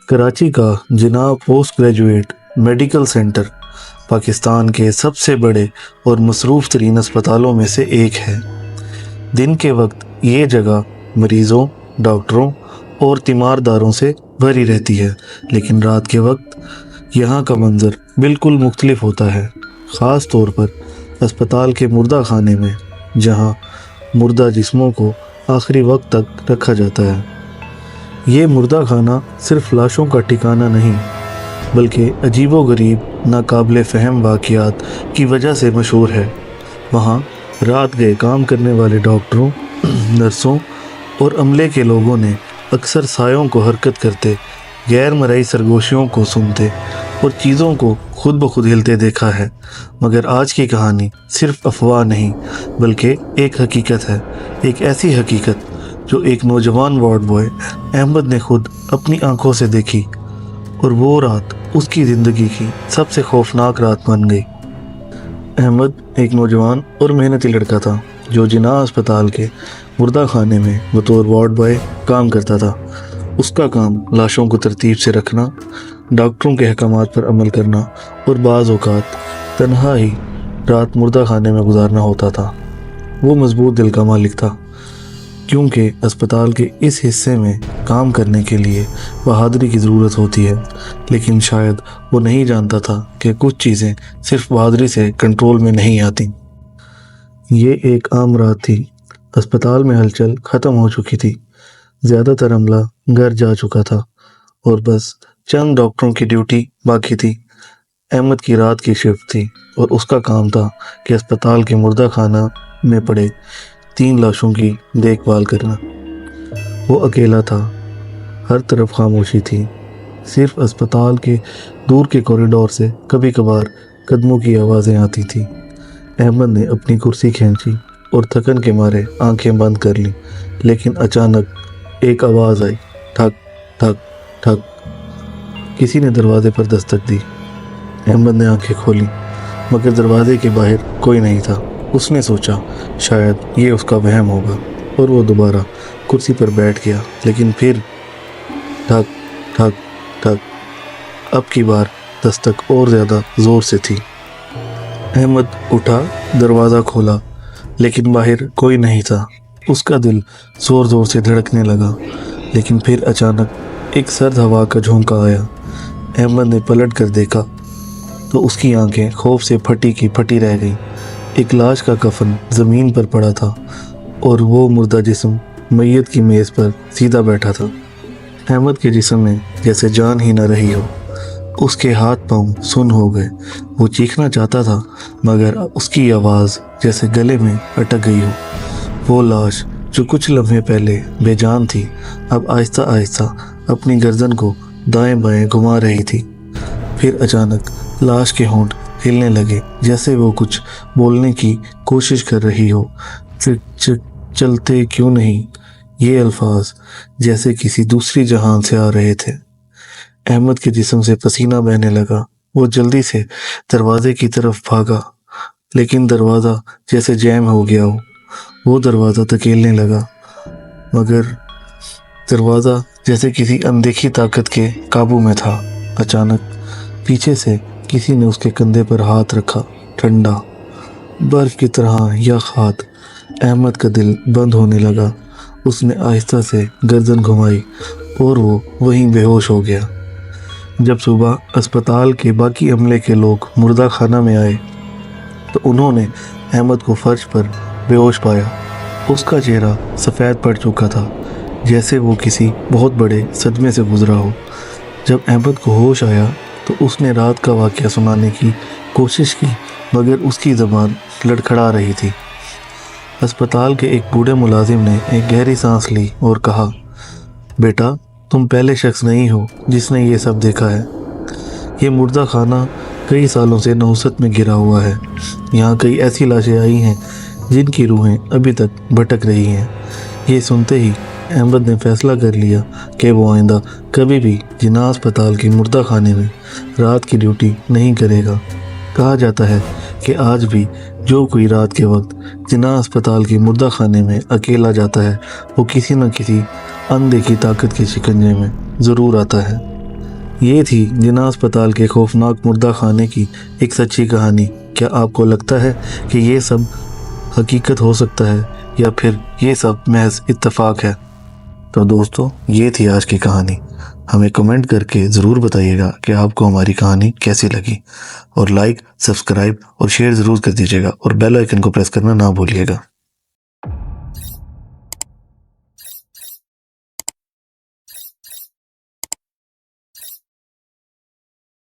कराची का Jinnah post graduate medical centre Pakistan के सबसे बड़े और मसरूफ़ तरीन अस्पतालों में से एक है। दिन के वक्त ये जगह मरीज़ों, डॉक्टरों और तीमारदारों से भरी रहती है, लेकिन रात के वक्त यहाँ का मंज़र बिल्कुल मुख्तलिफ होता है, ख़ास तौर पर अस्पताल के मुर्दा खाने में, जहाँ मुर्दा जिस्मों को आखिरी वक्त तक रखा जाता है। ये मुर्दा खाना सिर्फ लाशों का ठिकाना नहीं, बल्कि अजीबो-गरीब नाकाबिले फ़हम वाक़ियात की वजह से मशहूर है। वहाँ रात गए काम करने वाले डॉक्टरों, नर्सों और अमले के लोगों ने अक्सर सायों को हरकत करते, गैर मरई सरगोशियों को सुनते और चीज़ों को खुद ब खुद हिलते देखा है। मगर आज की कहानी सिर्फ अफवाह नहीं, बल्कि एक हकीकत है, एक ऐसी हकीकत जो एक नौजवान वार्ड बॉय अहमद ने खुद अपनी आंखों से देखी, और वो रात उसकी ज़िंदगी की सबसे खौफनाक रात बन गई। अहमद एक नौजवान और मेहनती लड़का था जो जिनाह अस्पताल के मुर्दा खाने में बतौर वार्ड बॉय काम करता था। उसका काम लाशों को तरतीब से रखना, डॉक्टरों के अहकामात पर अमल करना और बाज़ औक़ात तन्हा ही रात मुर्दा खाने में गुजारना होता था। वो मजबूत दिल का मालिक था, क्योंकि अस्पताल के इस हिस्से में काम करने के लिए बहादुरी की ज़रूरत होती है, लेकिन शायद वो नहीं जानता था कि कुछ चीज़ें सिर्फ बहादुरी से कंट्रोल में नहीं आती। ये एक आम रात थी। अस्पताल में हलचल ख़त्म हो चुकी थी, ज़्यादातर अमला घर जा चुका था और बस चंद डॉक्टरों की ड्यूटी बाकी थी। अहमद की रात की शिफ्ट थी और उसका काम था कि अस्पताल के मुर्दा खाना में पड़े 3 लाशों की देखभाल करना। वो अकेला था, हर तरफ खामोशी थी, सिर्फ अस्पताल के दूर के कॉरिडोर से कभी कभार कदमों की आवाज़ें आती थी। अहमद ने अपनी कुर्सी खींची और थकन के मारे आंखें बंद कर लीं, लेकिन अचानक एक आवाज़ आई, ठक ठक ठक। किसी ने दरवाजे पर दस्तक दी। अहमद ने आंखें खोली, मगर दरवाजे के बाहर कोई नहीं था। उसने सोचा शायद ये उसका वहम होगा और वो दोबारा कुर्सी पर बैठ गया, लेकिन फिर ठक ठक ठक। अब की बार दस्तक और ज़्यादा ज़ोर से थी। अहमद उठा, दरवाज़ा खोला, लेकिन बाहर कोई नहीं था। उसका दिल ज़ोर ज़ोर से धड़कने लगा, लेकिन फिर अचानक एक सर्द हवा का झोंका आया। अहमद ने पलट कर देखा तो उसकी आंखें खौफ से फटी की फटी रह गईं। एक लाश का कफन ज़मीन पर पड़ा था और वो मुर्दा जिस्म मैयत की मेज़ पर सीधा बैठा था। अहमद के जिस्म में जैसे जान ही न रही हो। उसके हाथ पांव सुन्न हो गए। वो चीखना चाहता था, मगर उसकी आवाज़ जैसे गले में अटक गई हो। वो लाश जो कुछ लम्हे पहले बेजान थी, अब आहिस्ता आहिस्ता अपनी गर्दन को दाएं बाएं घुमा रही थी। फिर अचानक लाश के होंठ हिलने लगे, जैसे वो कुछ बोलने की कोशिश कर रही हो। फिर चलते क्यों नहीं, ये अल्फाज जैसे किसी दूसरी जहान से आ रहे थे। अहमद के जिस्म से पसीना बहने लगा। वो जल्दी से दरवाजे की तरफ भागा, लेकिन दरवाज़ा जैसे जैम हो गया हो। वो दरवाज़ा धकेलने लगा, मगर दरवाज़ा जैसे किसी अनदेखी ताकत के काबू में था। अचानक पीछे से किसी ने उसके कंधे पर हाथ रखा, ठंडा बर्फ़ की तरह यह हाथ। अहमद का दिल बंद होने लगा। उसने आहिस्ता से गर्दन घुमाई और वो वहीं बेहोश हो गया। जब सुबह अस्पताल के बाकी अमले के लोग मुर्दा खाना में आए तो उन्होंने अहमद को फर्श पर बेहोश पाया। उसका चेहरा सफ़ेद पड़ चुका था, जैसे वो किसी बहुत बड़े सदमे से गुजरा हो। जब अहमद को होश आया तो उसने रात का वाक़या सुनाने की कोशिश की, मगर उसकी ज़बान लड़खड़ा रही थी। अस्पताल के एक बूढ़े मुलाजिम ने एक गहरी सांस ली और कहा, बेटा, तुम पहले शख्स नहीं हो जिसने ये सब देखा है। ये मुर्दा खाना कई सालों से नहुसत में घिरा हुआ है। यहाँ कई ऐसी लाशें आई हैं जिनकी रूहें अभी तक भटक रही हैं। ये सुनते ही अहमद ने फैसला कर लिया कि वो आइंदा कभी भी जिनाह अस्पताल के मुर्दा खाने में रात की ड्यूटी नहीं करेगा। कहा जाता है कि आज भी जो कोई रात के वक्त जिनाह अस्पताल के मुर्दा खाने में अकेला जाता है, वो किसी न किसी अनदेखी ताकत के शिकंजे में ज़रूर आता है। یہ تھی جناح اسپتال کے خوفناک مردہ خانے کی ایک سچی کہانی۔ کیا آپ کو لگتا ہے کہ یہ سب حقیقت ہو سکتا ہے یا پھر یہ سب محض اتفاق ہے؟ تو دوستو، یہ تھی آج کی کہانی۔ ہمیں کمنٹ کر کے ضرور بتائیے گا کہ آپ کو ہماری کہانی کیسی لگی، اور لائک، سبسکرائب اور شیئر ضرور کر دیجیے گا، اور بیل آئیکن کو پریس کرنا نہ بھولیے گا۔